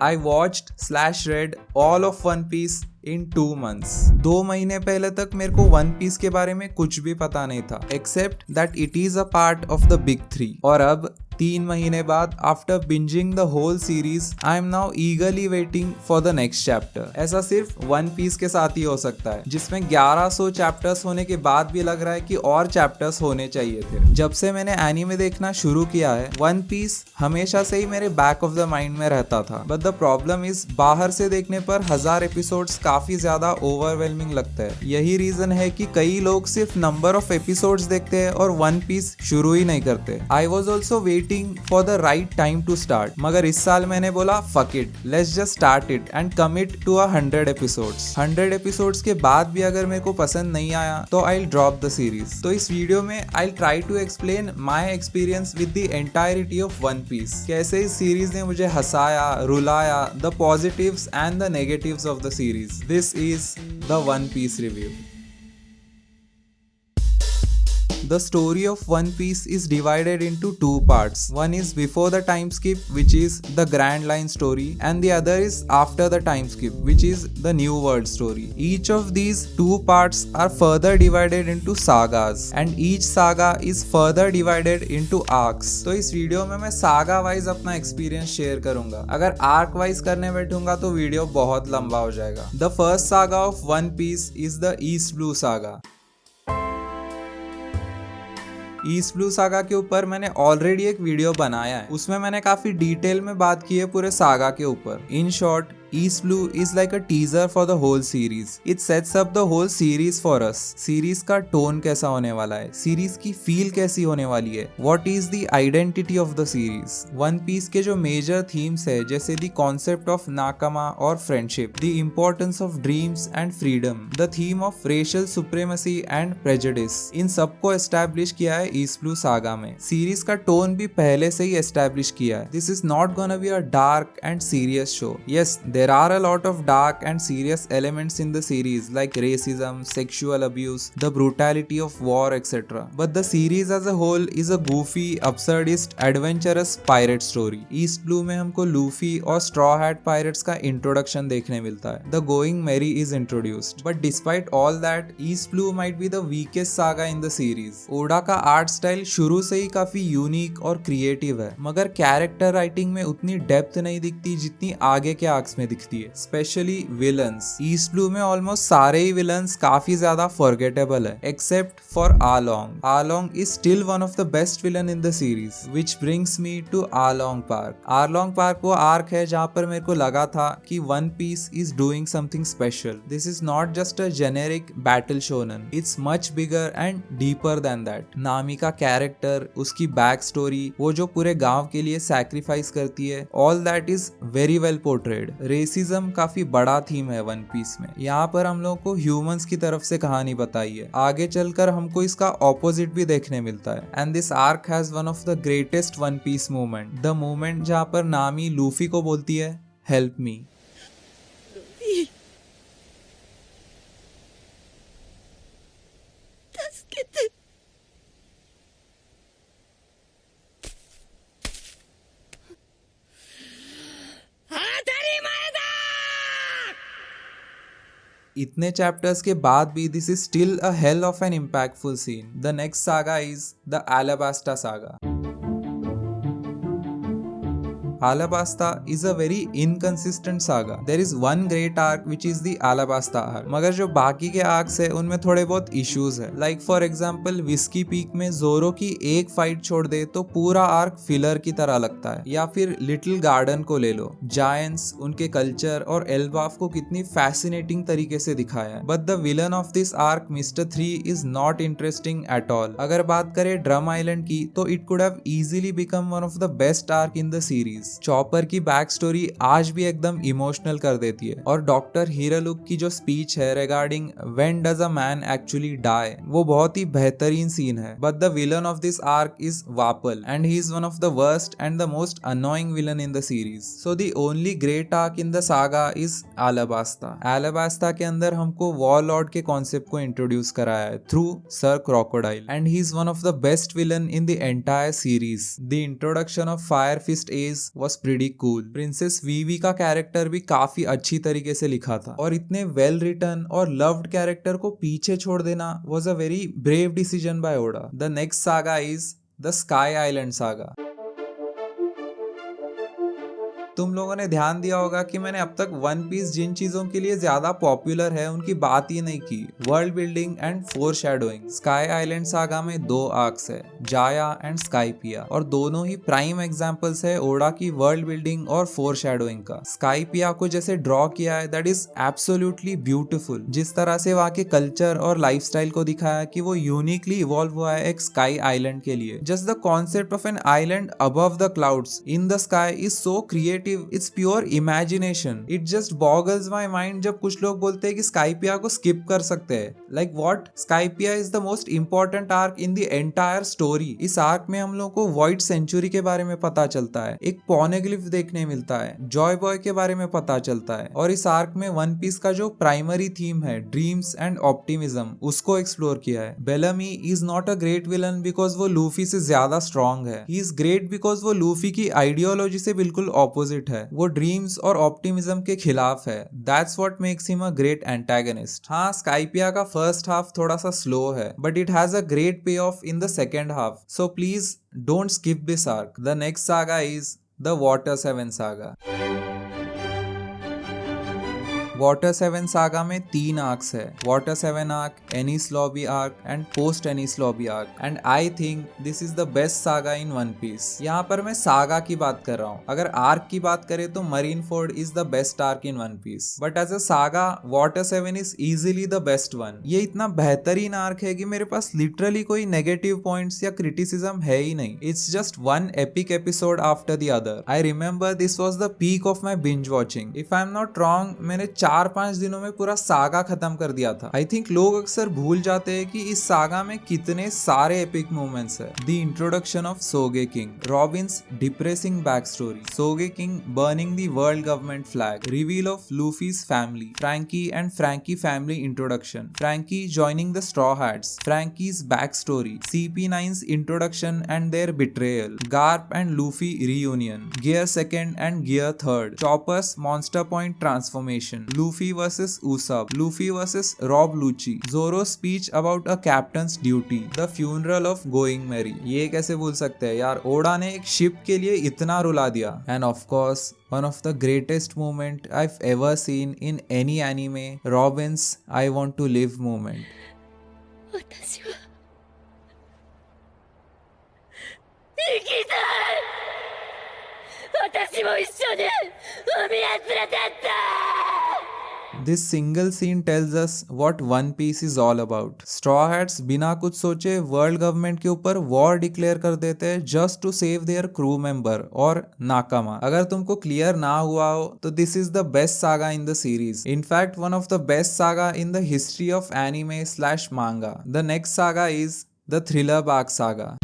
I watched slash read all of One Piece in 2 months. 2 महीने पहले तक मेरे को वन पीस के बारे में कुछ भी पता नहीं था except that it is a part of the big 3. और अब 3 महीने बाद after binging the whole series I am now eagerly waiting for the next chapter. ऐसा सिर्फ वन पीस के साथ ही हो सकता है जिसमें 1100 चैप्टर्स होने के बाद भी लग रहा है कि और चैप्टर्स होने चाहिए थे. जब से मैंने एनीमे देखना शुरू किया है वन पीस हमेशा से ही मेरे बैक ऑफ द माइंड में रहता था. बट द प्रॉब्लम इज बाहर से देखने पर 1000 एपिसोड्स काफी ज्यादा ओवरवेलमिंग लगता है. यही रीजन है कि कई लोग सिर्फ नंबर ऑफ एपिसोड्स देखते हैं और वन पीस शुरू ही नहीं करते. I was also waiting for the right time to start, मगर इस साल मैंने बोला fuck it, let's just start it and commit to 100 episodes. 100 episodes के बाद भी अगर मेरे को पसंद नहीं आया तो आई ड्रॉप द सीरीज. तो इस वीडियो में I try to explain my experience with the entirety of one piece. कैसे इस सीरीज ने मुझे हंसाया, रुलाया, the positives and the negatives of the series. This is the One Piece review. The story of One Piece is divided into 2 parts. One is before the time skip, which is the Grand Line story, and the other is after the time skip, which is the New World story. Each of these 2 parts are further divided into sagas, and each saga is further divided into arcs. तो इस video में मैं saga wise अपना experience share करूंगा. अगर arc wise करने बैठूंगा तो वीडियो बहुत लंबा हो जाएगा. The first saga of one Piece is the East Blue saga. East Blue saga के ऊपर मैंने ऑलरेडी एक वीडियो बनाया है. उसमें मैंने काफी डिटेल में बात की है पूरे सागा के ऊपर. In short East Blue is like a teaser for the whole series. It sets up the whole series for us. Series का टोन कैसा होने वाला है, सीरीज की फील कैसी होने वाली है, What is the identity of the series. One Piece के जो मेजर थीम्स है जैसे the concept of नाकामा और friendship, the importance of dreams and freedom, the theme of racial supremacy and prejudice, इन सबको एस्टैब्लिश किया है ईस्ट ब्लू सागा में. Series का टोन भी पहले से ही एस्टैब्लिश किया है. This is not gonna be a dark and serious show. Yes, there are a lot of dark and serious elements in the series like racism, sexual abuse, the brutality of war, etc. But the series as a whole is a goofy, absurdist, adventurous pirate story. East Blue में हमको Luffy और Straw Hat Pirates का introduction देखने मिलता है. The Going Merry is introduced. But despite all that, East Blue might be the weakest saga in the series. Oda का art style शुरू से ही काफी यूनिक और क्रिएटिव है, मगर कैरेक्टर राइटिंग में उतनी डेप्थ नहीं दिखती जितनी आगे के आर्क्स में दिखती है. Specially villains. ईस्ट ब्लू में ऑलमोस्ट सारे ही विलन्स काफी ज्यादा फॉरगेटेबल है except for Arlong. Arlong is still one of the best villain in the series, which brings me to Arlong Park. Arlong Park वो आर्क है जहाँ पर मेरे को लगा था कि One Piece is doing something special. This is not just a generic battle shonen, it's much bigger and deeper than that. नामी का कैरेक्टर, उसकी बैक स्टोरी, वो जो पूरे गांव के लिए सैक्रिफाइस करती है, all that is very well portrayed. Racism काफी बड़ा थीम है वन पीस में. यहाँ पर हम लोगों को ह्यूमंस की तरफ से कहानी बताई है. आगे चलकर हमको इसका ऑपोजिट भी देखने मिलता है. And this arc has one of the greatest One Piece moment, the moment जहाँ पर नामी लूफी को बोलती है हेल्प मी. इतने चैप्टर्स के बाद भी this is still a hell of an impactful scene. The next saga is the Alabasta saga. Alabasta is a very inconsistent saga. There is one great arc which is the Alabasta arc. मगर जो बाकी के arcs है उनमें थोड़े बहुत issues है. Like for example whisky peak में जोरो की एक फाइट छोड़ दे तो पूरा आर्क फिलर की तरह लगता है. या फिर लिटिल गार्डन को ले लो, जायंट्स, उनके कल्चर और एल्बाफ को कितनी फैसिनेटिंग तरीके से दिखाया है. But the villain of this arc mister 3 is not interesting at all. अगर बात करें ड्रम आइलैंड की तो it could have easily become one of the best arc in the series. Chopper की बैक स्टोरी आज भी एकदम इमोशनल कर देती है. और डॉक्टर हीरालुक की जो स्पीच है regarding when does a man actually die, वो बहुत ही बेहतरीन सीन है. But the villain of this arc is Wapol and he is one of the worst and the most annoying villain in the series. So the only great arc in the saga is Alabasta. Alabasta के अंदर हमको warlord के concept को introduce कराया है through Sir Crocodile and he is one of the best villain in the entire series. The introduction of Fire Fist Ace was pretty cool. Princess Vivi का character भी काफी अच्छी तरीके से लिखा था और इतने वेल रिटन और लव्ड कैरेक्टर को पीछे छोड़ देना was a very brave decision by Oda. The next saga is the Sky Island saga. तुम लोगों ने ध्यान दिया होगा कि मैंने अब तक वन पीस जिन चीजों के लिए ज्यादा पॉपुलर है उनकी बात ही नहीं की, world building and foreshadowing. Sky Island saga में 2 आर्क्स है, जाया एंड स्काईपिया, और दोनों ही प्राइम एग्जांपल्स है ओडा की वर्ल्ड बिल्डिंग और फोरशैडोइंग का। स्काईपिया को जैसे ड्रॉ किया है दैट इज एब्सोल्युटली ब्यूटीफुल। जिस तरह से वहाँ के कल्चर और लाइफस्टाइल को दिखाया कि वो यूनिकली इवॉल्व हुआ है एक स्काई आइलैंड के लिए। Just the concept of an island above the clouds in the sky is so creative, it's pure imagination. It just boggles my mind जब कुछ लोग बोलते हैं कि स्काईपिया को स्किप कर सकते हैं। Like what? Skypiea is the most important arc in the entire story. इस आर्क में हम लोग को वॉइड सेंचुरी के बारे में पता चलता है, एक पॉनेग्लिफ देखने मिलता है, जॉय बॉय के बारे में पता चलता है, और इस आर्क में वन पीस का जो प्राइमरी थीम है ड्रीम्स एंड ऑप्टिमिज्म उसको एक्सप्लोर किया है। Bellamy is not a great villain because वो लूफी से ज्यादा स्ट्रॉन्ग है, ही इज ग्रेट बिकॉज वो लूफी की आइडियोलॉजी से बिल्कुल ऑपोजिट है, वो ड्रीम्स और ऑप्टिमिज्म के खिलाफ है। That's what makes him a great antagonist. हाँ, स्काईपिया का फर्स्ट हाफ थोड़ा सा स्लो है but it has a great pay off in the second half, so please don't skip this arc. The next saga is the Water 7 saga. Water 7 saga में 3 arcs है, Water 7 arc, Enies Lobby arc and post Enies Lobby arc, and I think this is the best saga in One Piece. यहाँ पर मैं saga की बात कर रहा हूँ, अगर आर्क की बात करें तो Marineford is the best arc in One Piece, but as a saga Water 7 is easily the best one. ये इतना बेहतरीन आर्क है कि मेरे पास लिटरली कोई नेगेटिव पॉइंट्स या क्रिटिसिज्म है ही नहीं। It's just one epic episode after the other. I remember this was the peak of my binge watching. If I am not wrong, मैंने 4-5 दिनों में पूरा सागा खत्म कर दिया था। आई थिंक लोग अक्सर भूल जाते हैं कि इस सागा में कितने सारे एपिक मोमेंट्स है। The introduction of Sogeking, Robin's depressing back story, Sogeking burning the world government flag, reveal of Luffy's family, Franky and Franky family introduction, Franky joining the straw hats, Franky's back story, CP9's introduction and their betrayal, Garp and Luffy reunion, gear 2nd and gear 3rd, Chopper's monster point transformation, Luffy versus Usopp, Luffy versus Rob Lucci, Zoro's speech about a captain's duty, the funeral of Going Merry। ये कैसे भूल सकते हैं यार, Voda ने एक ship के लिए इतना रुला दिया। And of course one of the greatest moment I've ever seen in any anime, Robin's I want to live moment। 私は生きたい。私も一緒に海へ連れてって。This single scene tells us what One Piece is all about. Straw Hats बिना कुछ सोचे world government के ऊपर war declare कर देते हैं just to save their crew member और नाकामा। अगर तुमको क्लियर ना हुआ हो तो this is the best saga in the series, in fact one of the best saga in the history of anime manga. The next saga is the Thriller Bark saga.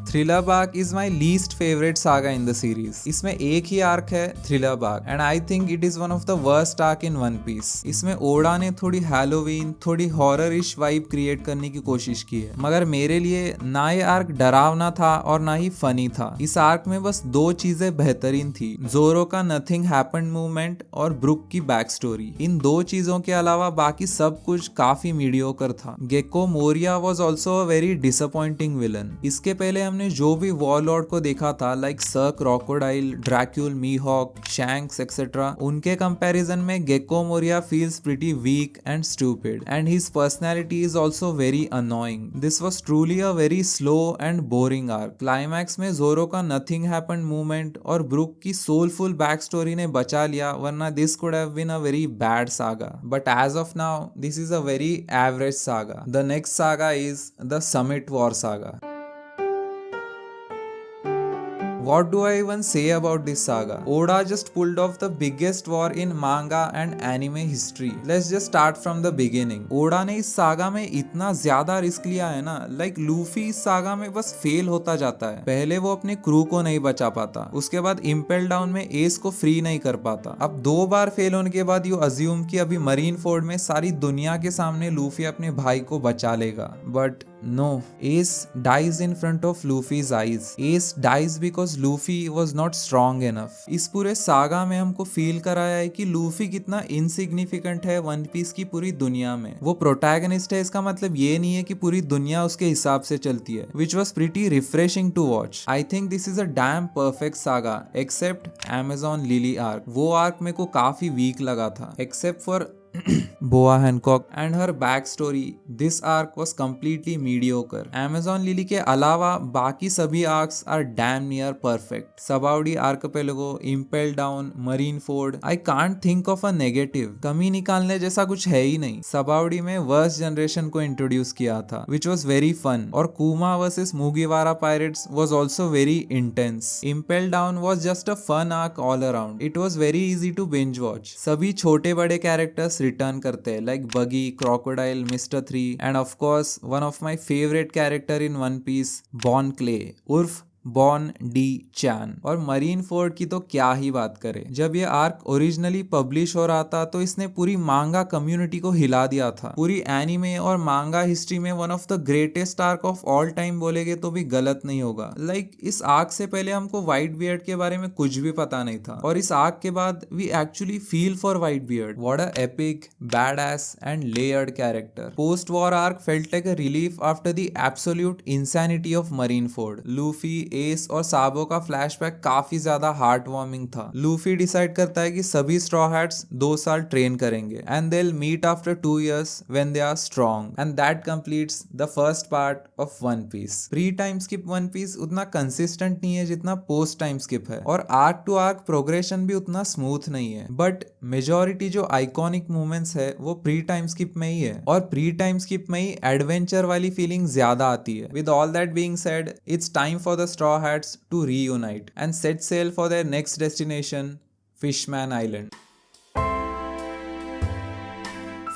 Thriller Bark is my least favourite saga in the series. इसमें एक ही arc है, Thriller Bark, and I think it is one of the worst arc in One Piece. इसमें Oda ने थोड़ी Halloween, थोड़ी हॉरर-इश vibe create करने की कोशिश की है, मगर मेरे लिए ना ये आर्क डरावना था और ना ही फनी था। इस आर्क में बस 2 चीजें बेहतरीन थी, जोरो का नथिंग हैपेंड मूवमेंट और ब्रुक की बैक स्टोरी। इन 2 चीजों के अलावा बाकी सब कुछ काफी मीडियोकर था। Gecko Moria was also a very disappointing villain. इसके पहले हमने जो भी वॉरलॉर्ड को देखा था like Sir Crocodile, Dracule, Mihawk, Shanks etcetera, उनके कंपैरिजन में Gecko Moria feels pretty weak and stupid and his personality is also very annoying. This was truly a very slow and boring arc. Climax में Zoro का nothing happened movement और Brook की soulful back story ने बचा लिया, वरना this could have been a very bad saga. But as of now this is a very average saga. The next saga is the Summit War saga. What do I even say about this saga? Oda just pulled off the biggest war in manga and anime history. Let's just start from the beginning. Oda ने इस saga में इतना ज्यादा risk लिया है ना, like Luffy इस saga में बस फेल होता जाता है। पहले वो अपने क्रू को नहीं बचा पाता, उसके बाद इम्पेल डाउन में एस को फ्री नहीं कर पाता। अब 2 बार फेल होने के बाद यू अज्यूम कि अभी मरीन फोर्ड में सारी दुनिया के सामने लूफी अपने भाई को बचा लेगा, but No, Ace dies in front of Luffy's eyes. Ace dies because Luffy was not strong enough. इस पूरे सागा में हमको फील कराया है कि लूफी कितना इनसिग्निफिकेंट है वन पीस की पूरी दुनिया में। वो प्रोटैगनिस्ट है, इसका मतलब ये नहीं है कि पूरी दुनिया उसके हिसाब से चलती है, which was pretty refreshing to watch. I think this is a damn perfect saga except Amazon Lily arc. वो आर्क मेरे को काफी वीक लगा था, except for Boa Hancock and her backstory. This arc was completely mediocre. Amazon Lily के अलावा बाकी सभी arcs are damn near perfect. Sabaody Archipelago, Impel Down, Marineford. I can't think of a negative. कमी निकालने जैसा कुछ है ही नहीं। Sabaody में वर्स्ट जनरेशन को इंट्रोड्यूस किया था, which was very fun. और Kuma vs Mugiwara Pirates was also very intense. Impel Down was just a fun arc all around. It was very easy to binge watch. सभी छोटे बड़े characters return करते हैं, like Buggy, Crocodile, mister 3 and of course one of my favourite character in One Piece, Bon Clay उर्फ Bon D चैन। और marine Ford की तो क्या ही बात करें। जब ये आर्क ओरिजिनली पब्लिश हो रहा था तो इसने पूरी मांगा कम्युनिटी को हिला दिया था। पूरी एनिमे और मांगा हिस्ट्री में one of the greatest arc of all time बोलेगे तो भी गलत नहीं होगा। इस आर्क से पहले हमको व्हाइट बियर्ड के बारे में कुछ भी पता नहीं था, और इस आर्क के बाद we actually feel for Whitebeard. What a epic, badass and layered character. Post war arc felt like a relief after the absolute insanity of Marineford. Luffy, Ace और Sabo का flashback काफी ज्यादा heart warming था। Luffy decide करता है कि सभी straw hats 2 साल ट्रेन करेंगे and they will meet after 2 years when they are strong, and that completes the first part of one Piece. Pre time skip One Piece उतना consistent नहीं है जितना पोस्ट टाइम स्किप है, और arc to arc progression भी उतना smooth नहीं है, बट मेजोरिटी जो आइकॉनिक मूवमेंट्स है वो प्री टाइम स्किप में ही है, और प्री टाइम स्किप में ही एडवेंचर वाली फीलिंग ज्यादा आती है। With all that being said, it's time for the Straw Hats to reunite and set sail for their next destination, Fishman Island.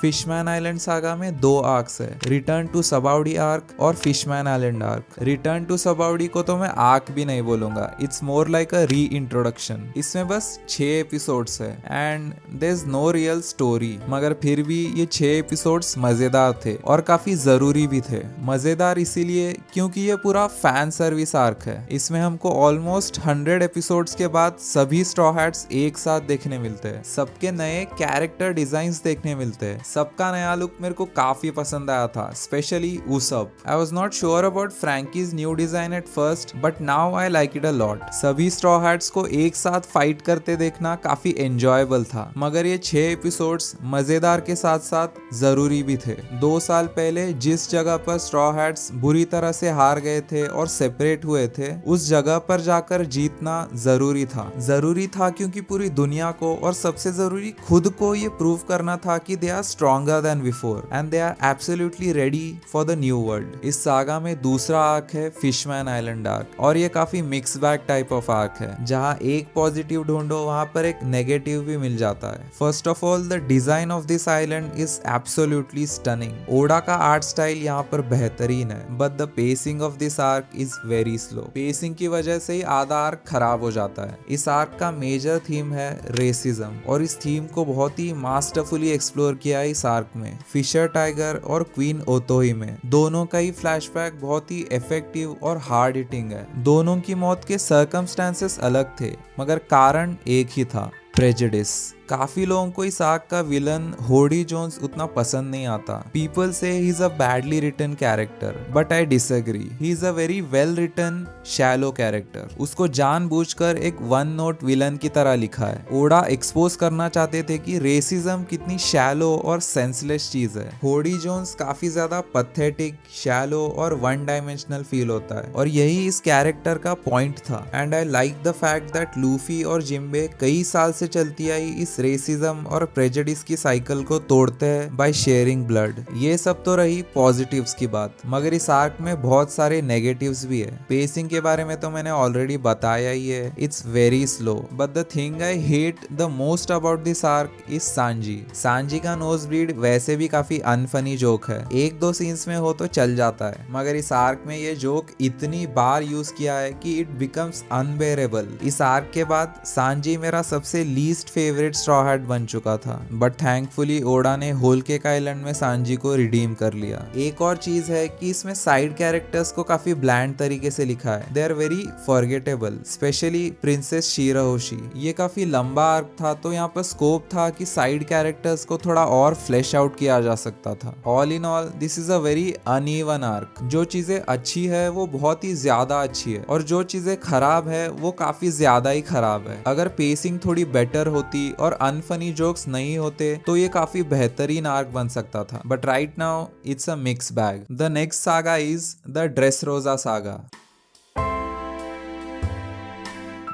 Fishman Island saga में 2 arcs है, return to Sabaody arc और Fishman Island arc. Return to Sabaody को तो मैं arc भी नहीं बोलूंगा, it's more like अ री इंट्रोडक्शन। इसमें बस 6 एपिसोड्स है and there is no real story, मगर फिर भी ये 6 एपिसोड्स मजेदार थे और काफी जरूरी भी थे। मजेदार इसीलिए क्योंकि ये पूरा फैन सर्विस आर्क है। इसमें हमको ऑलमोस्ट 100 एपिसोड्स के बाद सभी स्ट्रॉ हैट्स एक साथ देखने मिलते हैं, सबके नए कैरेक्टर डिजाइन्स देखने मिलते हैं, सबका नया लुक मेरे को काफी पसंद आया था, स्पेशली उसब। I was not sure about Franky's new design at first, but now I like it a lot. सभी स्ट्रॉ हैट्स को एक साथ फाइट करते देखना काफी एंजॉयबल था, मगर ये 6 एपिसोड्स मजेदार के साथ साथ जरूरी भी थे। 2 साल पहले जिस जगह पर स्ट्रॉ हैट्स बुरी तरह से हार गए थे और सेपरेट हुए थे, उस जगह पर जाकर जीतना जरूरी था। जरूरी था क्योंकि पूरी दुनिया को और सबसे जरूरी खुद को ये प्रूव करना था कि they are stronger than before and they are absolutely ready for the new world. इस सागा में दूसरा आर्क है फिशमैन आइलैंड आर्क, और ये काफी mix bag type of arc है, जहाँ एक पॉजिटिव ढूंढो वहाँ पर एक नेगेटिव भी मिल जाता है। First of all, the design of this island is absolutely stunning. Oda का आर्ट स्टाइल यहाँ पर बेहतरीन है, but the pacing of this arc is very slow. Pacing की वजह से ही आधा आर्क खराब हो जाता है। इस आर्क का मेजर थीम है रेसिज्म, और इस थीम को बहुत ही मास्टरफुली एक्सप्लोर किया है इस आर्क में। फिशर टाइगर और क्वीन ओतोही में दोनों का ही फ्लैशबैक बहुत ही इफेक्टिव और हार्ड हिटिंग है। दोनों की मौत के सर्कमस्टेंसेस अलग थे, मगर कारण एक ही था, प्रेजुडिस। काफी लोगों को इस आर्क का विलन होडी जोन्स उतना पसंद नहीं आता। People say he is a badly written character, but I disagree. He is a very well written shallow character. उसको जानबूझकर एक 1 नोट विलन की तरह लिखा है। ओडा एक्सपोज करना चाहते थे कि रेसिज्म कितनी शैलो और सेंसलेस चीज है। होडी जोन्स काफी ज्यादा पैथेटिक, शैलो और 1 डायमेंशनल फील होता है, और यही इस कैरेक्टर का पॉइंट था। And I like the fact that Luffy और जिम्बे कई साल से चलती आई इस रेसिज्म और प्रेजुडिस की साइकिल को तोड़ते हैं बाय शेयरिंग ब्लड। ये सब तो रही पॉजिटिव्स की बात, मगर इस आर्क में बहुत सारे नेगेटिव्स भी है। पेसिंग के बारे में तो मैंने ऑलरेडी बताया ही है, it's very slow. But the thing I hate the most about this arc is Sanji. Sanji का नोज ब्लीड वैसे भी काफी अनफनी जोक है, 1-2 सीन्स में हो तो चल जाता है, मगर इस आर्क में ये जोक इतनी बार यूज किया है कि इट बिकम्स अनबेरेबल। इस आर्क के बाद सांजी मेरा सबसे लीस्ट फेवरेट स्ट्रॉ हैट बन चुका था, बट थैंकफुली ओडा ने होल केक आइलैंड में सांजी को रिडीम कर लिया। एक और चीज है कि इसमें साइड कैरेक्टर्स को काफी ब्लैंड तरीके से लिखा है। They are very forgettable, specially princess Shirahoshi. ये काफी लंबा आर्क था, तो यहाँ पर स्कोप था कि साइड कैरेक्टर्स को थोड़ा और फ्लैश आउट किया जा सकता था। All in all this is a very uneven arc. जो चीजें अच्छी है वो बहुत ही ज्यादा अच्छी है, और जो चीजें खराब है वो काफी ज्यादा ही खराब है। अगर पेसिंग थोड़ी बेटर होती और अनफनी जोक्स नहीं होते तो ये काफी बेहतरीन आर्क बन सकता था, but right now it's a mix bag. The next saga is the Dressrosa saga.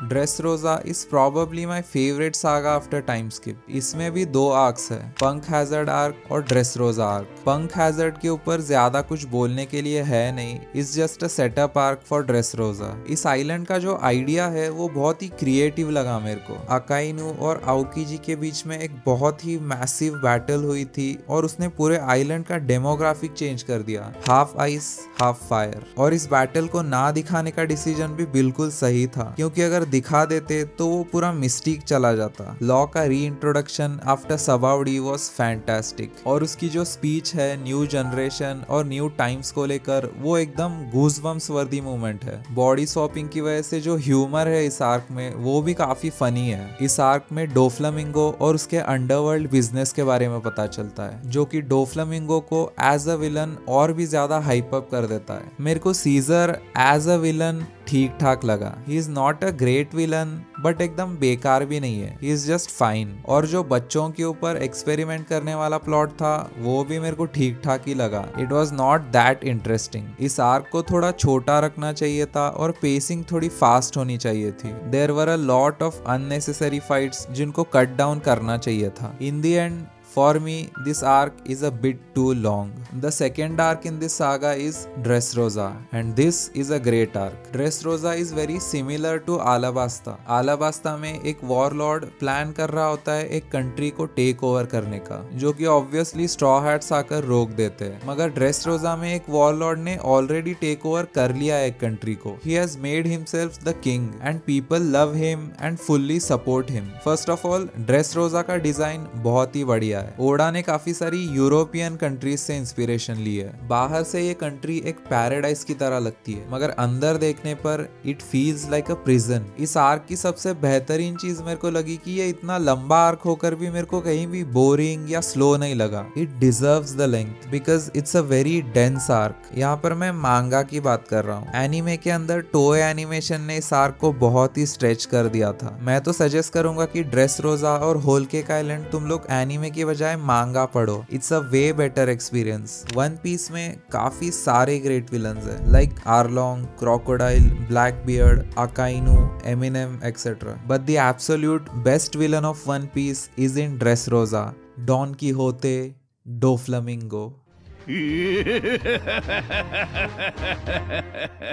Dressrosa is probably my favourite saga after time skip. इसमें भी दो आर्क्स है, पंक हैजर्ड आर्क और ड्रेसरोसा आर्क। पंक हैजर्ड के ऊपर ज्यादा कुछ बोलने के लिए है नहीं, it's just a setup arc for Dressrosa. इस आइलैंड का जो आइडिया है वो बहुत ही क्रिएटिव लगा मेरे को। अकाइनु और आउकीजी के बीच में एक बहुत ही मैसिव बैटल हुई थी और उसने पूरे आइलैंड का डेमोग्राफिक चेंज कर दिया, हाफ आइस हाफ फायर। और इस बैटल को ना दिखाने का डिसीजन भी बिल्कुल सही था, क्योंकि अगर दिखा देते तो वो पूरा मिस्टीक चला जाता। लॉ का री इंट्रोडक्शन आफ्टर सबाउडी वाज फैंटास्टिक, और उसकी जो स्पीच है न्यू जनरेशन और न्यू टाइम्स को लेकर, वो एकदम गूज़बम्स वर्दी मोमेंट है। बॉडी स्वैपिंग की वजह से जो ह्यूमर है इस आर्क में वो भी काफी फनी है। इस आर्क में डोफ्लामिंगो और उसके अंडरवर्ल्ड बिजनेस के बारे में पता चलता है, जो कि डोफ्लामिंगो को एज अ विलन और भी ज्यादा हाइप अप कर देता है। मेरे को सीजर एज अ विलन ठीक ठाक लगा। He is not a great villain, but एकदम बेकार भी नहीं है, ही इज जस्ट फाइन। और जो बच्चों के ऊपर एक्सपेरिमेंट करने वाला प्लॉट था वो भी मेरे को ठीक ठाक ही लगा। It was not that interesting. इस आर्क को थोड़ा छोटा रखना चाहिए था और पेसिंग थोड़ी फास्ट होनी चाहिए थी। There were a lot of unnecessary fights जिनको कट डाउन करना चाहिए था। In the end for me, this arc is a bit too long. The second arc in this saga is Dressrosa, and this is a great arc. Dressrosa is very similar to Alabasta. Alabasta में एक warlord plan कर रहा होता है एक country को take over करने का, जो कि ऑब्वियसली स्ट्रॉ हैट्स आकर रोक देते हैं। मगर ड्रेसरोसा में एक वॉरलॉर्ड ने ऑलरेडी टेक ओवर कर लिया है एक कंट्री को। He has made himself the king and people love him and fully support him. First of all, Dressrosa का डिजाइन बहुत ही बढ़िया है। ओडा ने काफी सारी यूरोपियन कंट्रीज से इंस्पिरेशन ली है। बाहर से ये कंट्री एक पैराडाइज की तरह लगती है, मगर अंदर देखने पर it feels like a prison. इस आर्क की सबसे बेहतरीन चीज मेरे को लगी कि ये इतना लंबा आर्क होकर भी मेरे को कहीं भी बोरिंग या स्लो नहीं लगा। It deserves the length because it's a very dense arc. यहाँ पर मैं मांगा की बात कर रहा हूँ। एनीमे के अंदर टोए एनिमेशन ने इस आर्क को बहुत ही स्ट्रेच कर दिया था। मैं तो सजेस्ट करूंगा कि ड्रेसरोसा और होल केक आइलैंड तुम लोग एनीमे की बजाय मांगा पढ़ो। It's a way better experience. One Piece में काफी सारे ग्रेट विलन्स है, like Arlong, Crocodile, Blackbeard, Akainu, Eminem etcetera, but the absolute best villain of one Piece is in Dressrosa, Don Quixote Doflamingo.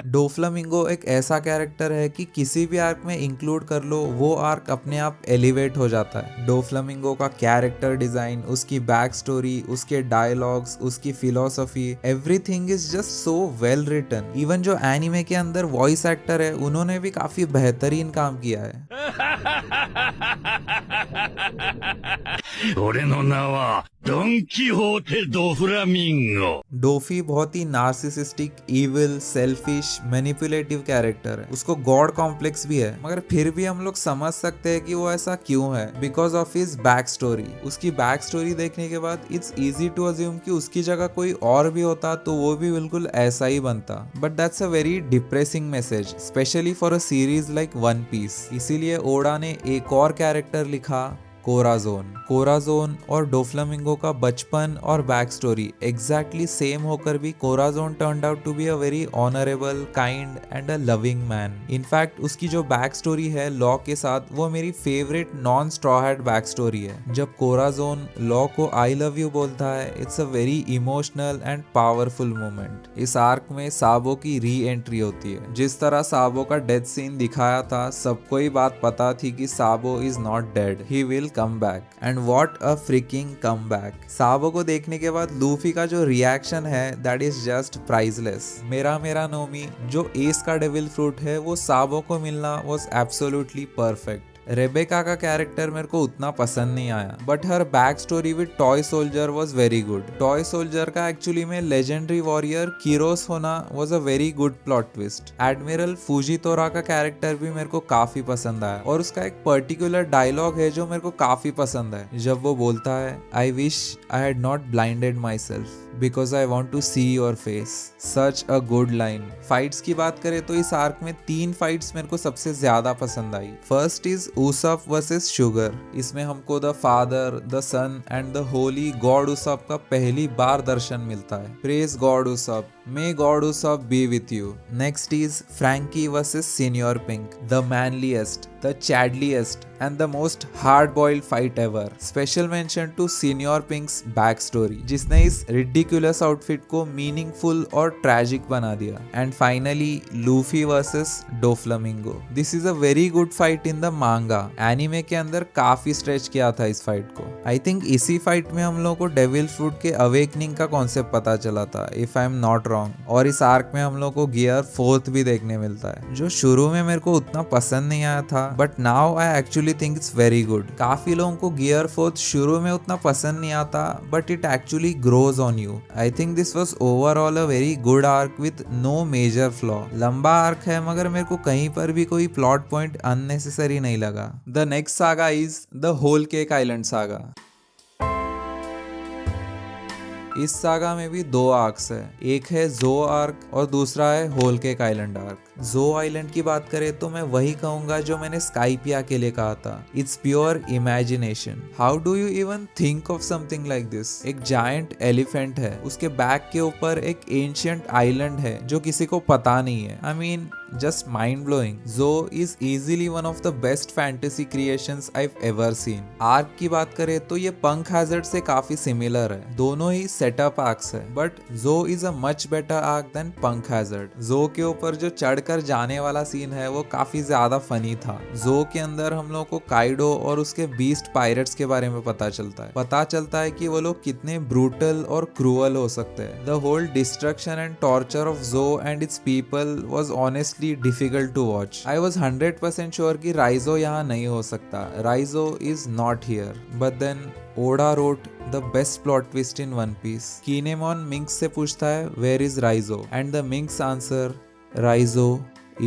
Doflamingo एक ऐसा character है कि किसी भी आर्क में इंक्लूड कर लो वो आर्क अपने आप एलिवेट हो जाता है। डोफ्लामिंगो का कैरेक्टर डिजाइन, उसकी बैक स्टोरी, उसके डायलॉग्स, उसकी philosophy, everything is just so well written. Even जो एनिमे के अंदर वॉइस एक्टर है उन्होंने भी काफी बेहतरीन काम किया है। डोफी बहुत ही narcissistic, evil, selfish, manipulative character है। उसको गॉड कॉम्प्लेक्स भी है, मगर फिर भी हम लोग समझ सकते हैं कि वो ऐसा क्यों है, because of his back story. उसकी बैक स्टोरी देखने के बाद इट्स इजी टू अज्यूम कि उसकी जगह कोई और भी होता तो वो भी बिल्कुल ऐसा ही बनता। But that's a very depressing message, especially for a series like One Piece. इसीलिए ओडा ने एक और कैरेक्टर लिखा, कोराजोन। कोराजोन और डोफ्लामिंगो का बचपन और बैक स्टोरी एग्जैक्टली सेम होकर भी Corazon turned out to be a very honourable, kind and a loving man. In fact उसकी जो बैक स्टोरी है लॉ के साथ, वो मेरी favourite non straw hat back story है। जब कोराजोन लॉ को आई लव यू बोलता है, it's a very emotional and powerful moment. इस आर्क में साबो की री एंट्री होती है। जिस तरह साबो का डेथ सीन दिखाया था, सबको ही बात पता थी कि Sabo is not dead, he will come back. And what a freaking come back. Sabo को देखने के बाद लूफी का जो रिएक्शन है दैट इज जस्ट प्राइसलेस। मेरा नोमी, जो एस का डेविल फ्रूट है, वो साबो को मिलना वाज एब्सोल्युटली परफेक्ट। रेबेका का कैरेक्टर मेरे को उतना पसंद नहीं आया, but her back story with toy soldier was very good. Toy soldier का एक्चुअली में लेजेंडरी वॉरियर किरोस होना was a very good plot twist. Admiral Fujitora का कैरेक्टर भी मेरे को काफी पसंद आया, और उसका एक पर्टिकुलर डायलॉग है जो मेरे को काफी पसंद है, जब वो बोलता है I wish I had not blinded myself because I want to see your face. Such a good line. Fights की बात करें तो इस आर्क में 3 फाइट्स मेरे को सबसे ज्यादा पसंद आई। First is Usopp versus Sugar. इसमें हमको the father, the son and the holy god Usopp का पहली बार दर्शन मिलता है। Praise god Usopp, may god Usopp be with you. Next is Franky versus Senor Pink, the manliest, the chadliest and the most hard boiled fight ever. Special mention to Senor Pink's back story, जिसने इस ridiculous outfit को meaningful और tragic बना दिया। And finally Luffy versus Doflamingo. This is a very good fight in the मांगा। Anime के अंदर काफी स्ट्रेच किया था इस फाइट को। आई थिंक इसी फाइट में हम लोग को डेविल फ्रूट के अवेकनिंग का कॉन्सेप्ट पता चला था, if I am not wrong. और इस आर्क में हम लोग को गियर 4th भी देखने मिलता है, जो शुरू में मेरे को उतना पसंद नहीं आया था, but now I actually think it's very good. काफी लोगों को गियर 4th शुरू में उतना पसंद नहीं आता, but it actually grows on you. I think this was overall a very good arc with no major flaw. लंबा आर्क है, मगर मेरे को कहीं पर भी कोई प्लॉट पॉइंट अननेसेसरी नहीं लगा। The next saga is the Whole Cake Island saga. इस सागा में भी 2 आर्क्स है, एक है जो आर्क और दूसरा है होल केक आइलैंड आर्क। जो आइलैंड की बात करें तो मैं वही कहूंगा जो मैंने स्काइपिया के लिए कहा था, it's pure imagination. How do you even think of something like this? एक जायंट एलिफेंट है, उसके बैक के ऊपर एक एंशियंट आइलैंड है जो किसी को पता नहीं है। I mean just mind blowing. Zo is easily one of the best fantasy creations I've ever seen. Arc की बात करें तो ये पंक हैजर्ड से काफी सिमिलर है, दोनों ही सेटअप आर्क्स है, but Zou is a much better arc than Punk Hazard. Zou के ऊपर जो चढ़कर जाने वाला सीन है वो काफी ज्यादा फनी था। जो के अंदर हम लोग को काइडो और उसके बीस्ट पायरेट्स के बारे में पता चलता है कि वो लोग कितने ब्रूटल और क्रूअल हो सकते हैं। The whole destruction and torture of Zou and its people was honestly difficult to watch. I was 100% sure कि राइजो यहाँ नहीं हो सकता. राइजो is not here. But then Oda wrote the best plot twist in One Piece. Kinemon Minx से पूछता है where is Raizo? And the Minx answer Raizo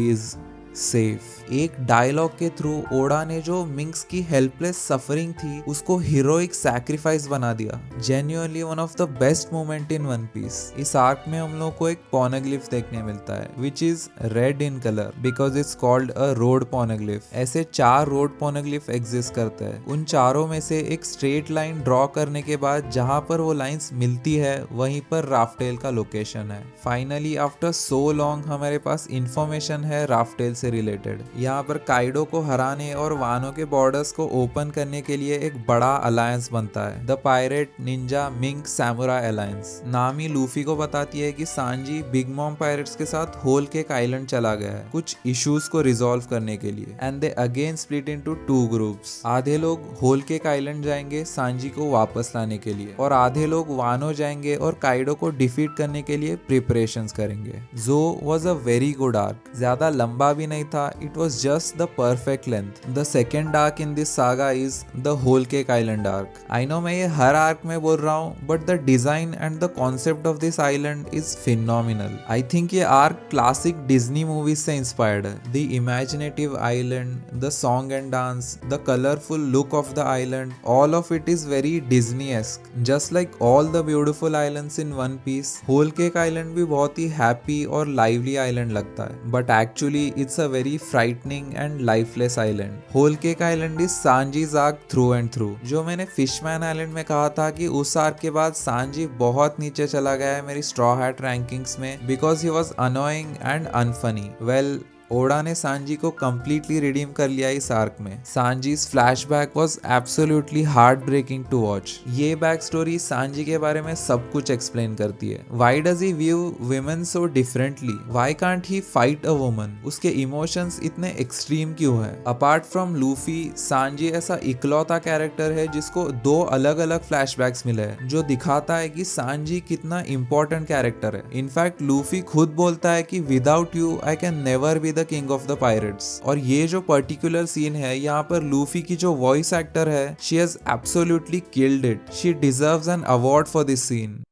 is safe. एक डायलॉग के थ्रू ओडा ने जो मिंक्स की हेल्पलेस सफरिंग थी उसको हीरोइक सैक्रिफाइस बना दिया। Genuinely one of the best moment in One Piece. इस आर्क में हम लोग को एक पोनेग्लिफ देखने मिलता है which is red in colour because it's called a road Poneglyph. ऐसे 4 रोड पोनेग्लिफ एग्जिस्ट करते हैं। उन चारों में से एक स्ट्रेट लाइन ड्रॉ करने के बाद जहां पर वो लाइंस मिलती है वहीं पर राफ्टेल का लोकेशन है। फाइनली आफ्टर सो लॉन्ग हमारे पास इंफॉर्मेशन है राफ्टेल से रिलेटेड। यहाँ पर काइडो को हराने और वानो के बॉर्डर्स को ओपन करने के लिए एक बड़ा अलायंस बनता है, the pirate Ninja mink samurai alliance. नामी लूफी को बताती है कि सांजी बिग मॉम पायरेट्स के साथ होल केक आइलैंड चला गया है कुछ इश्यूज को रिजॉल्व करने के लिए। And they again split into 2 groups. आधे लोग होल केक आइलैंड जाएंगे सांजी को वापस लाने के लिए, और आधे लोग वानो जाएंगे और काइडो को डिफीट करने के लिए प्रिपरेशंस करेंगे। जो was a very good arc. ज्यादा लंबा भी नहीं था, it was just the perfect length. The second arc in this saga is the whole cake island arc. I know मैं ये हर आर्क में बोल रहा हूँ, but the design and the concept of this island is phenomenal. I think ये arc classic Disney movies से inspired है। The imaginative island, the song and dance, the colorful look of the island, all of it is very Disney-esque. Just like all the beautiful islands in One Piece, whole cake island भी बहुत ही happy और lively island लगता है, but actually it's a very frightening and lifeless island. Whole Cake Island is Sanji's arc through and through. जो मैंने फिशमैन island में कहा था कि उस आर्क के बाद सांजी बहुत नीचे चला गया है मेरी स्ट्रॉ हैट रैंकिंग्स में because he was annoying and unfunny. Well Oda ने सांजी को कंप्लीटली रिडीम कर लिया इस आर्क में। Sanji's flashback was absolutely heart breaking to watch. ये बैक स्टोरी सांजी के बारे में सब कुछ एक्सप्लेन करती है। Why does he view women so differently? Why can't he fight a woman? उसके इमोशंस इतने एक्सट्रीम क्यों है? अपार्ट फ्रॉम लूफी, सांजी ऐसा इकलौता कैरेक्टर है जिसको 2 अलग अलग फ्लैशबैक्स मिले हैं जो दिखाता है कि सांजी कितना इंपॉर्टेंट कैरेक्टर है। इनफैक्ट लूफी खुद बोलता है कि without you I can never be the king of the pirates. और ये जो पर्टिकुलर सीन है, यहाँ पर लूफी की जो वॉइस एक्टर है, she has absolutely killed it. She deserves an award for this scene.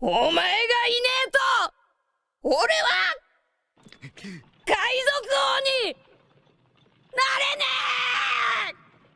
お前がいねえと俺は海賊王になれねえ。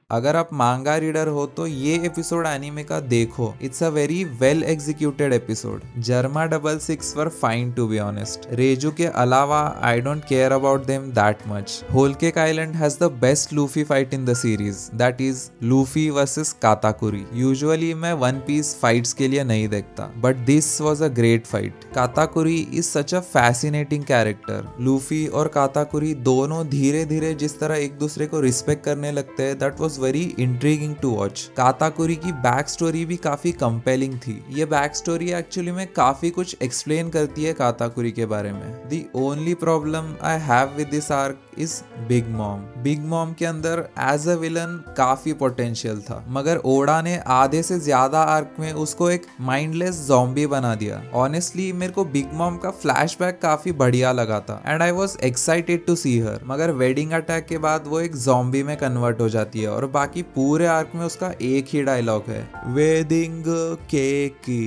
अगर आप मांगा रीडर हो तो ये एपिसोड एनीमे का देखो। It's a very well executed episode. Germa 66 were fine to be honest. Reiju के अलावा I don't care about them that much. Whole Cake Island has the best Luffy fight in the series, that is Luffy versus Katakuri. Usually मैं One Piece fights के लिए नहीं देखता, but this was a great fight. Katakuri is such a fascinating character. Luffy और Katakuri दोनों धीरे धीरे जिस तरह एक दूसरे को रिस्पेक्ट करने लगते हैं, that was very intriguing to watch. Katakuri की बैक स्टोरी भी काफी कंपेलिंग थी। ये बैक स्टोरी एक्चुअली में काफी कुछ एक्सप्लेन करती है काताकुरी के बारे में। The only problem I have with this arc is big mom. Big mom के अंदर एज अ विलन काफी पोटेंशियल था, मगर ओडा ने आधे से ज्यादा आर्क में उसको एक माइंडलेस ज़ॉम्बी बना दिया। ऑनेस्टली मेरे को बिग मॉम का फ्लैशबैक काफी बढ़िया लगा था and I was excited to see her, मगर वेडिंग अटैक के बाद वो एक ज़ॉम्बी में कन्वर्ट हो जाती है और बाकी पूरे आर्क में उसका एक ही डायलॉग है, wedding cake,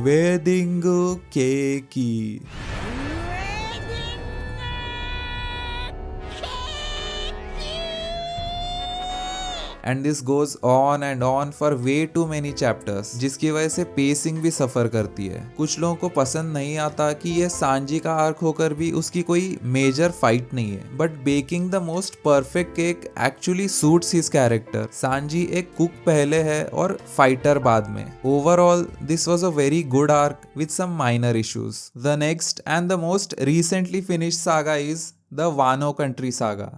wedding cake. And this goes on for way too many chapters, जिसकी वजह से पेसिंग भी सफर करती है। कुछ लोगों को पसंद नहीं आता कि ये सांजी का आर्क होकर भी उसकी कोई मेजर फाइट नहीं है, but baking the most perfect cake actually suits his character. Sanji एक कुक पहले है और फाइटर बाद में। Overall this was a very good arc with some minor issues. The next and the most recently finished saga is the Wano Country saga.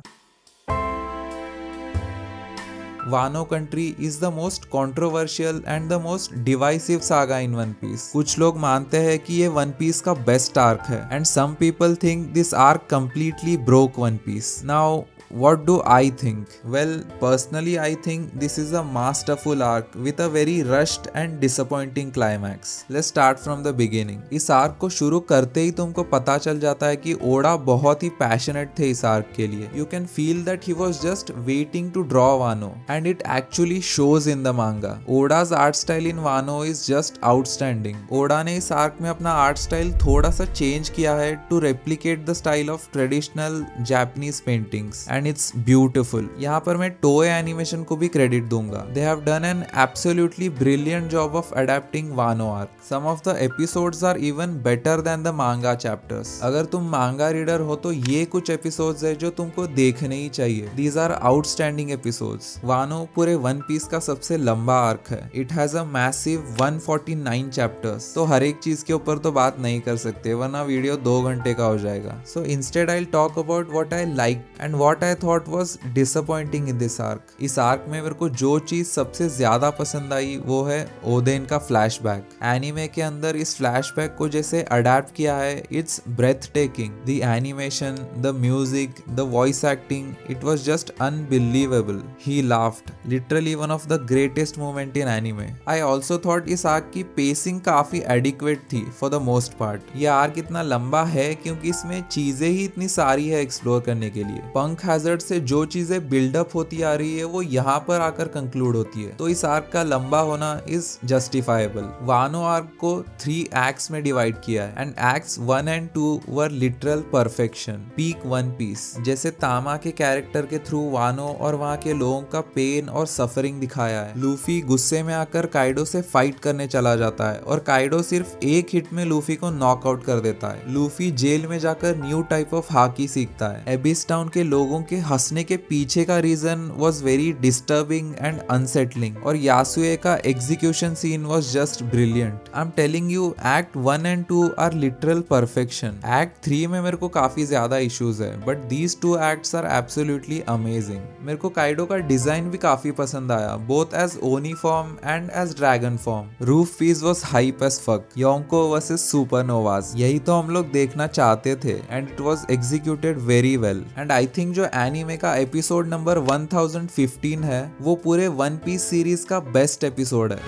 Wano Country is the most controversial and the most divisive saga in One Piece. कुछ लोग मानते हैं कि ये One Piece का best arc है and some people think this arc completely broke One Piece. Now what do I think? Well, personally I think this is a masterful arc with a very rushed and disappointing climax. Let's start from the beginning. इस arc को शुरू करते ही तुमको पता चल जाता है कि ओडा बहुत ही पैशनेट थे इस आर्क के लिए। You can feel that he was just waiting to draw Wano and it actually shows in the manga. Oda's art style in Wano is just outstanding. Oda ने इस आर्क में अपना art style थोड़ा सा change किया है to replicate the style of traditional Japanese paintings and it's beautiful. यहाँ पर मैं टोए एनिमेशन को भी क्रेडिट दूंगा। They have done an absolutely brilliant job of adapting Wano arc. Some of the episodes are even better than the manga chapters. अगर तुम मांगा reader हो तो ये कुछ एपिसोड्स है जो तुमको देखने ही चाहिए। These are outstanding episodes. Wano पूरे वन पीस का सबसे लंबा आर्क है। It has a massive 149 chapters. तो हर एक चीज के ऊपर तो बात नहीं कर सकते वरना वीडियो 2 घंटे का हो जाएगा। So instead I'll talk about what I liked and what I thought was disappointing in this arc. इस आर्क में मेरे को जो चीज सबसे ज्यादा पसंद आई वो है ओदेन का फ्लैशबैक। एनीमे के अंदर इस फ्लैशबैक को जैसे अडेप्ट किया है, it's breath taking. The animation, the music, the voice acting, it was just unbelievable. He laughed, literally one of the greatest moment in anime. I also thought इस arc की pacing काफी adequate थी for the most part. ये arc इतना लंबा है क्योंकि इसमें चीजें ही इतनी सारी है एक्सप्लोर करने के लिए। पंक हैजर्ड से जो चीजें बिल्डअप होती आ रही है वो यहाँ पर आकर कंक्लूड होती है, तो इस आर्क का लंबा होना इज जस्टिफाइबल। वानो आर्क को 3 एक्ट्स में डिवाइड किया है and acts 1 and 2 were literal perfection, peak One Piece. जैसे तामा के कैरेक्टर के थ्रू वानो और वहाँ के लोगों का पेन और सफरिंग दिखाया है। लूफी गुस्से में आकर काइडो से फाइट करने चला जाता है और काइडो सिर्फ एक हिट में लूफी को नॉकआउट कर देता है। लूफी जेल में जाकर न्यू टाइप ऑफ हाकी सीखता है। एबिस टाउन के लोगों के हंसने के पीछे का reason was very disturbing and unsettling और यासुए का execution scene was just brilliant. I am telling you, act 1 and 2 are literal perfection. Act 3 में मेरे को काफी ज्यादा इश्यूज है, but these 2 acts are absolutely amazing. मेरे को काइडो का डिजाइन भी काफी पसंद आया, both as oni form and as dragon form. Roof piece was hype as fuck. Yonko versus supernovas, यही तो हम लोग देखना चाहते थे and it was executed very well. And I think जो एनीमे का एपिसोड नंबर 1015 है वो पूरे वन पीस सीरीज का बेस्ट एपिसोड है।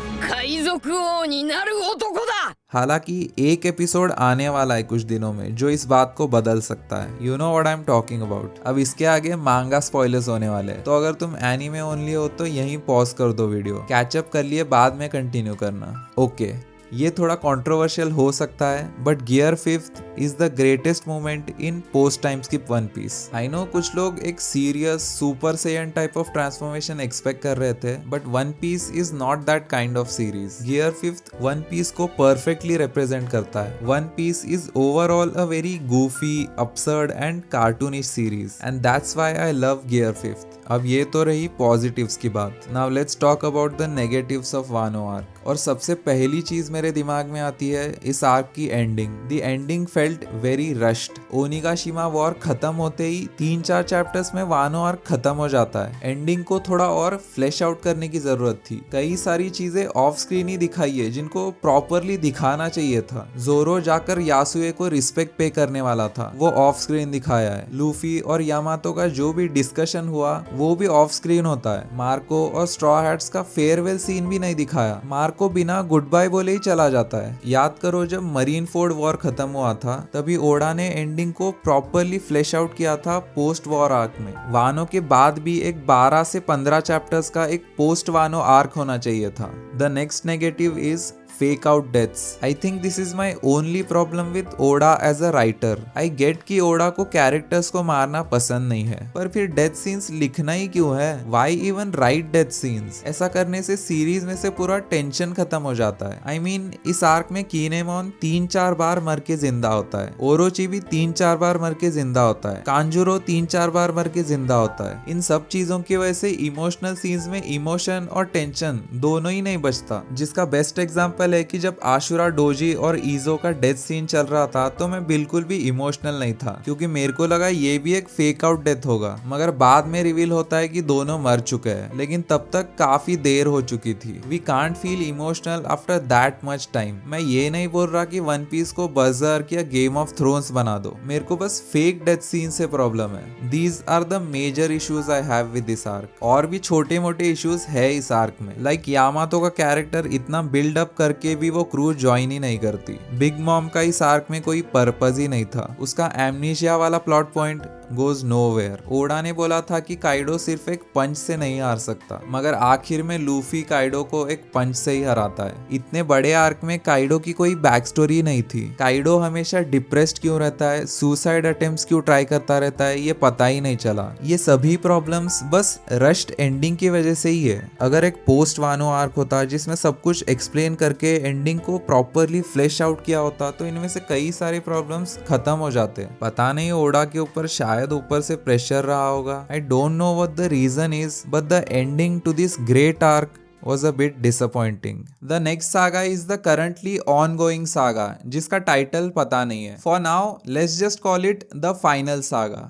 族王になる男だ。 हालांकि एक एपिसोड आने वाला है कुछ दिनों में जो इस बात को बदल सकता है। You know what I am talking about. अब इसके आगे मांगा स्पॉयलर्स होने वाले हैं, तो अगर तुम एनीमे ओनली हो तो यहीं पॉज कर दो वीडियो, कैचअप कर लिए बाद में कंटिन्यू करना। ओके ये थोड़ा कंट्रोवर्शियल हो सकता है but Gear Fifth is the greatest moment in post time skip One Piece. I know कुछ लोग एक serious Super Saiyan type of transformation expect कर रहे थे but One Piece is not that kind of series. Gear Fifth One Piece को perfectly represent करता है। One Piece is overall a very goofy, absurd and cartoonish series and that's why I love Gear Fifth. अब ये तो रही positives की बात। Now let's talk about the negatives of वानो arc. और सबसे पहली चीज मेरे दिमाग में आती है इस आर्क की ending. The ending felt very rushed. Onigashima war खत्म होते ही 3-4 चैप्टर्स में वानो आर्क खत्म हो जाता है। एंडिंग को थोड़ा और फ्लैश आउट करने की जरूरत थी। कई सारी चीजें ऑफ स्क्रीन ही दिखाई है जिनको प्रॉपरली दिखाना चाहिए था। जोरो जाकर यासुए को रिस्पेक्ट पे करने वाला था, वो ऑफ स्क्रीन दिखाया है। लूफी और यामातो का जो भी डिस्कशन हुआ वो भी ऑफ स्क्रीन होता है। मार्को और स्ट्रॉ हैट्स का फेयरवेल सीन भी नहीं दिखाया। मार्को बिना गुड बाय बोले ही चला जाता है। याद करो जब मरीन फोर्ड वॉर खत्म हुआ था तभी ओडा ने एंडिंग को प्रॉपरली फ्लैश आउट किया था पोस्ट वॉर आर्क में। वानो के बाद भी एक 12 से 15 चैप्टर्स का एक पोस्ट वानो आर्क होना चाहिए था। The next negative is fake out deaths. I think this is my only problem with Oda as a writer. I get कि Oda को characters को मारना पसंद नहीं है, पर फिर death scenes लिखना ही क्यों है? Why even write death scenes? ऐसा करने से सीरीज में से पूरा टेंशन खत्म हो जाता है। I mean इस आर्क में कीनेमोन 3-4 बार मर के जिंदा होता है, ओरोची भी 3-4 बार मर के जिंदा होता है, कांजुरो 3-4 बार मर के जिंदा होता है। इन सब चीजों की वजह से इमोशनल सीन्स में इमोशन और टेंशन दोनों ही नहीं बचता। जिसका बेस्ट एग्जाम्पल है कि जब आशुरा डोजी और ईजो का डेथ सीन चल रहा था तो मैं बिल्कुल भी इमोशनल नहीं था क्योंकि मेरे को लगा ये भी एक फेक आउट डेथ होगा, मगर बाद में रिवील होता है कि दोनों मर चुके हैं, लेकिन तब तक काफी देर हो चुकी थी। We can't feel emotional after that much time. मैं ये नहीं बोल रहा कि वन पीस को बर्ज़र्क या गेम ऑफ थ्रोन्स बना दो, मेरे को बस फेक डेथ सीन से प्रॉब्लम है। These are the major issues I have with this arc. और भी छोटे मोटे इश्यूज है इस आर्क में, लाइक यामातो का कैरेक्टर इतना बिल्ड अप करके भी वो क्रू ज्वाइन ही नहीं करती। बिग मॉम का इस आर्क में कोई पर्पस ही नहीं था। उसका एमनीशिया वाला plot point goes nowhere. Oda ने बोला था कि काइडो सिर्फ एक पंच से नहीं हार सकता, मगर आखिर में लूफी काइडो को एक पंच से ही हराता है। इतने बड़े आर्क में काइडो की कोई बैक स्टोरी नहीं थी। काइडो हमेशा डिप्रेस्ड क्यों रहता है, सुसाइड अटेम्प्ट्स क्यों ट्राई करता रहता है, ये पता ही नहीं चला। ये सभी प्रॉब्लम्स बस रश्ड एंडिंग की वजह से ही है। अगर एक पोस्ट वानो आर्क होता जिसमें सब कुछ एक्सप्लेन करके एंडिंग को प्रॉपरली फ्लैश आउट किया होता तो इनमें से कई सारे प्रॉब्लम्स खत्म हो जाते। पता नहीं ओडा के ऊपर शायद ऊपर से प्रेशर रहा होगा। I don't know what the reason is but the ending to this great arc was a bit disappointing. The next saga is the currently ongoing saga जिसका टाइटल पता नहीं है। For now, let's just call it the final saga.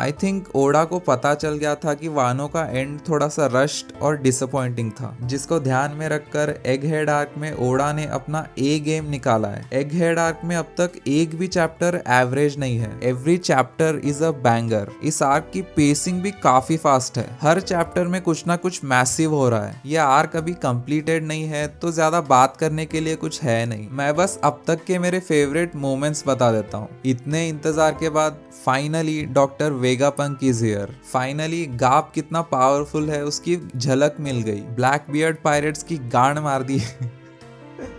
I think Oda को पता चल गया था कि वानो का एंड थोड़ा सा रश्ड और डिसअपॉइंटिंग था, जिसको ध्यान में रखकर एग हेड आर्क में ओडा ने अपना ए गेम निकाला है। एग हेड आर्क में अब तक एक भी चैप्टर एवरेज नहीं है। Every chapter is a banger. इस आर्क की पेसिंग भी काफी फास्ट है। हर चैप्टर में कुछ ना कुछ मैसिव हो रहा है। यह आर्क अभी कंप्लीटेड नहीं है तो ज्यादा बात करने के लिए कुछ है नहीं। मैं बस अब तक के मेरे फेवरेट मोमेंट्स बता देता हूँ। इतने इंतजार के बाद finally doctor Vegapunk is here. Finally gap कितना पावरफुल है उसकी झलक मिल गई। ब्लैक बियर्ड पायरेट्स की गांड मार दी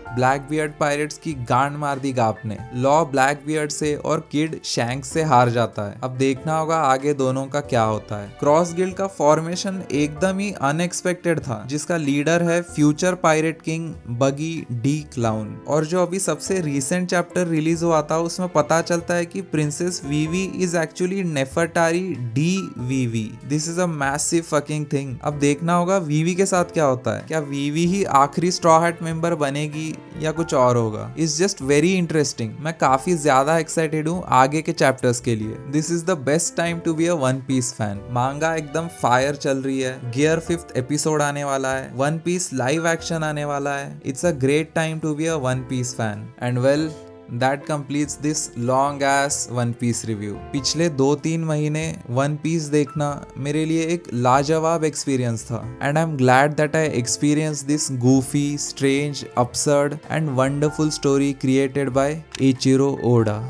ब्लैक बियर्ड पायरेट्स की गांड मार दी गाप ने। लॉ ब्लैक बियर्ड से और किड शैंक से हार जाता है। अब देखना होगा आगे दोनों का क्या होता है। क्रॉस गिल्ड का फॉर्मेशन एकदम ही अनएक्सपेक्टेड था, जिसका लीडर है फ्यूचर पायरेट किंग बगी डी क्लाउन। और जो अभी सबसे रीसेंट चैप्टर रिलीज हुआ था उसमें पता चलता है कि princess Vivi is actually Nefertari D Vivi. This is a massive fucking thing. अब देखना होगा वीवी के साथ क्या होता है। क्या वीवी ही आखिरी स्ट्रॉ हैट मेंबर बनेगी या कुछ और होगा। It's just very interesting. मैं काफी ज्यादा एक्साइटेड हूँ आगे के चैप्टर्स के लिए। This is the best time to be a One Piece fan. Manga एकदम फायर चल रही है। गियर 5th एपिसोड आने वाला है। वन पीस लाइव एक्शन आने वाला है। It's a great time to be a One Piece fan. And well, that completes this long ass One Piece review. पिछले 2-3 महीने वन पीस देखना मेरे लिए एक लाजवाब एक्सपीरियंस था, and I am glad that I experience this goofy, strange, absurd and wonderful story created by Eiichiro Oda.